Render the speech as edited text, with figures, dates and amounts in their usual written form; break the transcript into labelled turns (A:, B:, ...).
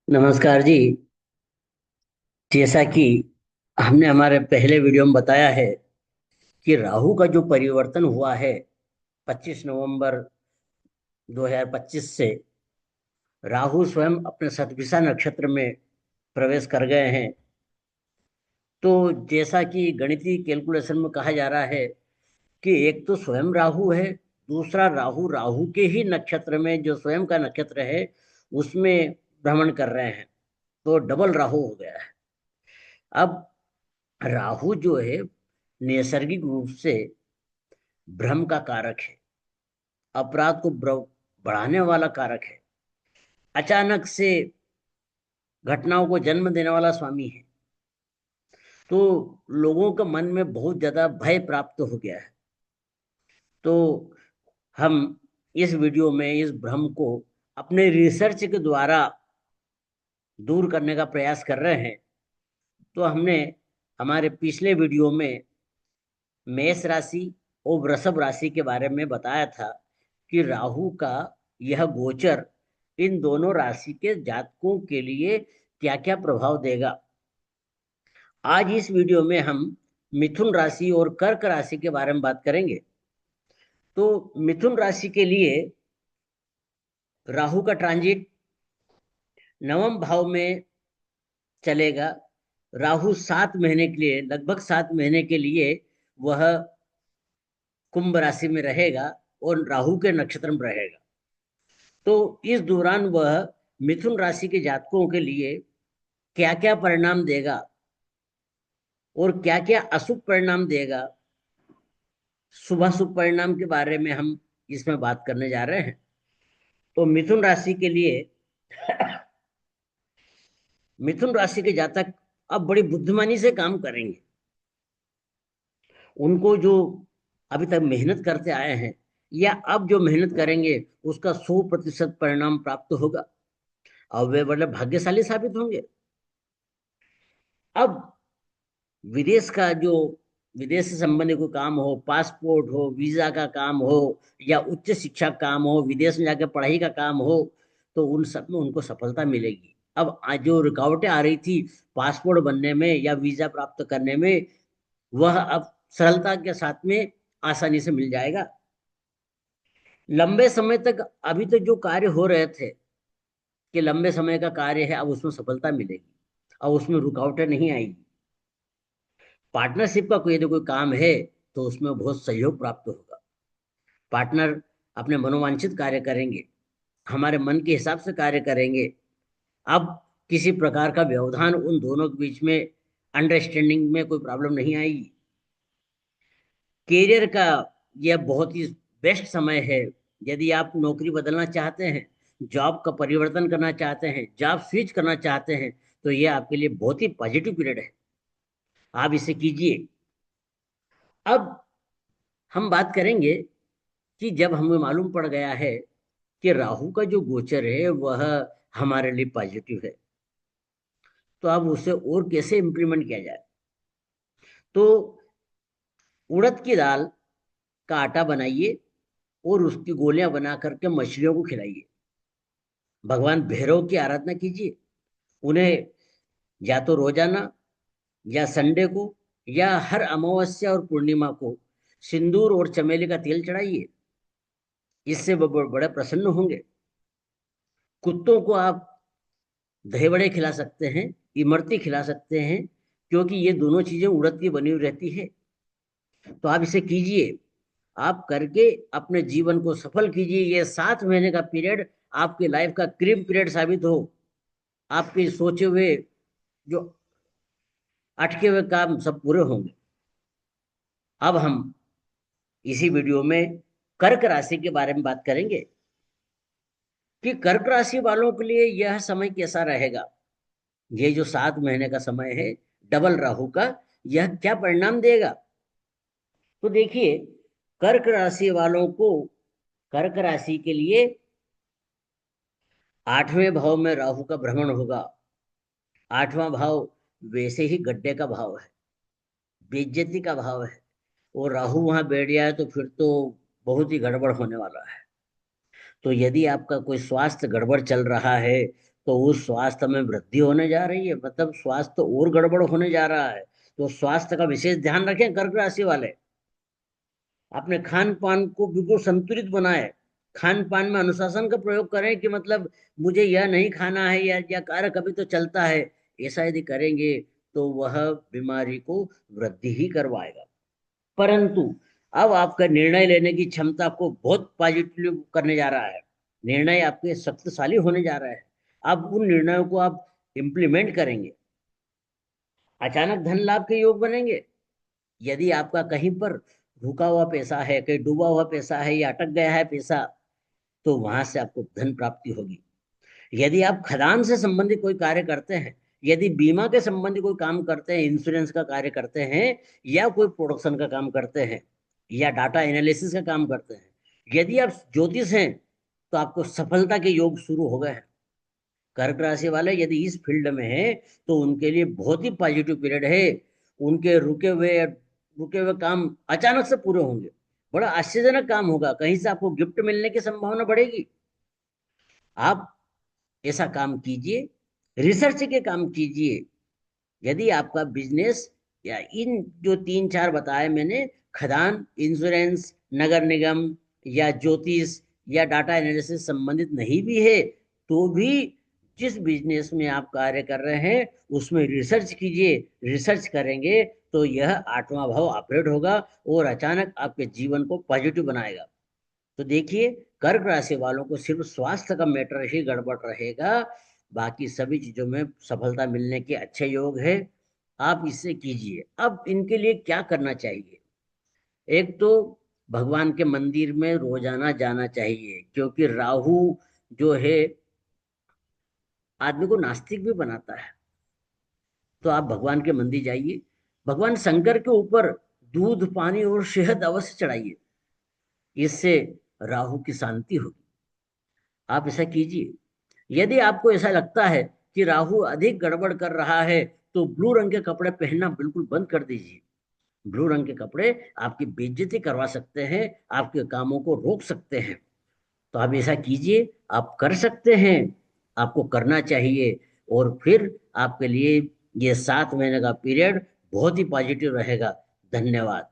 A: नमस्कार जी। जैसा कि हमने हमारे पहले वीडियो में बताया है कि राहु का जो परिवर्तन हुआ है 25 नवंबर 2025 से राहु स्वयं अपने शतभिषा नक्षत्र में प्रवेश कर गए हैं। तो जैसा कि गणितीय कैलकुलेशन में कहा जा रहा है कि एक तो स्वयं राहु है, दूसरा राहु राहु के ही नक्षत्र में जो स्वयं का नक्षत्र है उसमें भ्रमण कर रहे हैं। तो डबल राहु हो गया है। अब राहु जो है नैसर्गिक रूप से भ्रम का कारक है, अपराध को बढ़ाने वाला कारक है, अचानक से घटनाओं को जन्म देने वाला स्वामी है। तो लोगों के मन में बहुत ज्यादा भय प्राप्त हो गया है। तो हम इस वीडियो में इस भ्रम को अपने रिसर्च के द्वारा दूर करने का प्रयास कर रहे हैं। तो हमने हमारे पिछले वीडियो में मेष राशि और वृषभ राशि के बारे में बताया था कि राहु का यह गोचर इन दोनों राशि के जातकों के लिए क्या क्या प्रभाव देगा। आज इस वीडियो में हम मिथुन राशि और कर्क राशि के बारे में बात करेंगे। तो मिथुन राशि के लिए राहु का ट्रांजिट नवम भाव में चलेगा। राहु 7 महीने के लिए, लगभग 7 महीने के लिए वह कुंभ राशि में रहेगा और राहु के नक्षत्र में रहेगा। तो इस दौरान वह मिथुन राशि के जातकों के लिए क्या क्या परिणाम देगा और क्या क्या अशुभ परिणाम देगा, शुभ शुभ परिणाम के बारे में हम इसमें बात करने जा रहे हैं। तो मिथुन राशि के लिए, मिथुन राशि के जातक अब बड़ी बुद्धिमानी से काम करेंगे। उनको जो अभी तक मेहनत करते आए हैं या अब जो मेहनत करेंगे उसका 100% परिणाम प्राप्त होगा। अब वे बड़े भाग्यशाली साबित होंगे। अब विदेश का जो, विदेश से संबंधित कोई काम हो, पासपोर्ट हो, वीजा का काम हो या उच्च शिक्षा का काम हो, विदेश में जाकर पढ़ाई का काम हो, तो उन सब में उनको सफलता मिलेगी। अब जो रुकावटें आ रही थी पासपोर्ट बनने में या वीजा प्राप्त करने में, वह अब सरलता के साथ में आसानी से मिल जाएगा। लंबे समय तक अभी तक जो कार्य हो रहे थे कि लंबे समय का कार्य है, अब उसमें सफलता मिलेगी, अब उसमें रुकावटें नहीं आएगी। पार्टनरशिप का कोई यदि कोई काम है तो उसमें बहुत सहयोग प्राप्त होगा। पार्टनर अपने मनोवांछित कार्य करेंगे, हमारे मन के हिसाब से कार्य करेंगे। अब किसी प्रकार का व्यवधान उन दोनों के बीच में, अंडरस्टैंडिंग में कोई प्रॉब्लम नहीं आएगी। कैरियर का यह बहुत ही बेस्ट समय है। यदि आप नौकरी बदलना चाहते हैं, जॉब का परिवर्तन करना चाहते हैं, जॉब स्विच करना चाहते हैं, तो यह आपके लिए बहुत ही पॉजिटिव पीरियड है। आप इसे कीजिए। अब हम बात करेंगे कि जब हमें मालूम पड़ गया है कि राहु का जो गोचर है वह हमारे लिए पॉजिटिव है, तो अब उसे और कैसे इम्प्लीमेंट किया जाए। तो उड़द की दाल का आटा बनाइए और उसकी गोलियां बना करके मछलियों को खिलाइए। भगवान भैरव की आराधना कीजिए। उन्हें या तो रोजाना या संडे को या हर अमावस्या और पूर्णिमा को सिंदूर और चमेली का तेल चढ़ाइए। इससे वो बड़े प्रसन्न होंगे। कुत्तों को आप दही बड़े खिला सकते हैं, इमरती खिला सकते हैं, क्योंकि ये दोनों चीजें उड़द की बनी हुई रहती है। तो आप इसे कीजिए। आप करके अपने जीवन को सफल कीजिए। ये 7 महीने का पीरियड आपकी लाइफ का क्रीम पीरियड साबित हो। आपके सोचे हुए जो अटके हुए काम सब पूरे होंगे। अब हम इसी वीडियो में कर्क राशि के बारे में बात करेंगे कि कर्क राशि वालों के लिए यह समय कैसा रहेगा। ये जो 7 महीने का समय है डबल राहु का, यह क्या परिणाम देगा। तो देखिए, कर्क राशि वालों को, कर्क राशि के लिए 8वें भाव में राहु का भ्रमण होगा। 8वां भाव वैसे ही गड्ढे का भाव है, बेइज्जती का भाव है, और राहु वहां बैठ गया है तो फिर तो बहुत ही गड़बड़ होने वाला है। तो यदि आपका कोई स्वास्थ्य गड़बड़ चल रहा है तो उस स्वास्थ्य में वृद्धि होने जा रही है, मतलब स्वास्थ्य और गड़बड़ होने जा रहा है। तो स्वास्थ्य का विशेष ध्यान रखें कर्क राशि वाले। अपने खान पान को बिल्कुल संतुलित बनाए, खान पान में अनुशासन का प्रयोग करें कि मतलब मुझे यह नहीं खाना है, या कार्य कभी तो चलता है, ऐसा यदि करेंगे तो वह बीमारी को वृद्धि ही करवाएगा। परंतु अब आपका निर्णय लेने की क्षमता को बहुत पॉजिटिव करने जा रहा है, निर्णय आपके शक्तिशाली होने जा रहा है। अब उन निर्णयों को आप इम्प्लीमेंट करेंगे, अचानक धन लाभ के योग बनेंगे। यदि आपका कहीं पर रुका हुआ पैसा है, कहीं डूबा हुआ पैसा है या अटक गया है पैसा, तो वहां से आपको धन प्राप्ति होगी। यदि आप खदान से संबंधित कोई कार्य करते हैं, यदि बीमा के संबंधी कोई काम करते हैं, इंश्योरेंस का कार्य करते हैं, या कोई प्रोडक्शन का काम करते हैं, या डाटा एनालिसिस का काम करते हैं, यदि आप ज्योतिष हैं, तो आपको सफलता के योग शुरू हो गए हैं। कर्क राशि वाले यदि इस फील्ड में हैं तो उनके लिए बहुत ही पॉजिटिव पीरियड है। उनके रुके हुए काम अचानक से पूरे होंगे। बड़ा आश्चर्यजनक काम होगा, कहीं से आपको गिफ्ट मिलने की संभावना बढ़ेगी। आप ऐसा काम कीजिए, रिसर्च के काम कीजिए। यदि आपका बिजनेस या इन जो तीन चार बताए मैंने, खदान, इंश्योरेंस, नगर निगम या ज्योतिष या डाटा एनालिसिस संबंधित नहीं भी है, तो भी जिस बिजनेस में आप कार्य कर रहे हैं उसमें रिसर्च कीजिए। रिसर्च करेंगे तो यह आठवां भाव ऑपरेट होगा और अचानक आपके जीवन को पॉजिटिव बनाएगा। तो देखिए, कर्क राशि वालों को सिर्फ स्वास्थ्य का मैटर ही गड़बड़ रहेगा, बाकी सभी चीजों में सफलता मिलने के अच्छे योग है। आप इससे कीजिए। अब इनके लिए क्या करना चाहिए? एक तो भगवान के मंदिर में रोजाना जाना चाहिए, क्योंकि राहु जो है आदमी को नास्तिक भी बनाता है। तो आप भगवान के मंदिर जाइए, भगवान शंकर के ऊपर दूध, पानी और शहद अवश्य चढ़ाइए, इससे राहु की शांति होगी। आप ऐसा कीजिए। यदि आपको ऐसा लगता है कि राहु अधिक गड़बड़ कर रहा है, तो ब्लू रंग के कपड़े पहनना बिल्कुल बंद कर दीजिए। ब्लू रंग के कपड़े आपकी बेइज्जती करवा सकते हैं, आपके कामों को रोक सकते हैं। तो आप ऐसा कीजिए, आप कर सकते हैं, आपको करना चाहिए। और फिर आपके लिए ये 7 महीने का पीरियड बहुत ही पॉजिटिव रहेगा। धन्यवाद।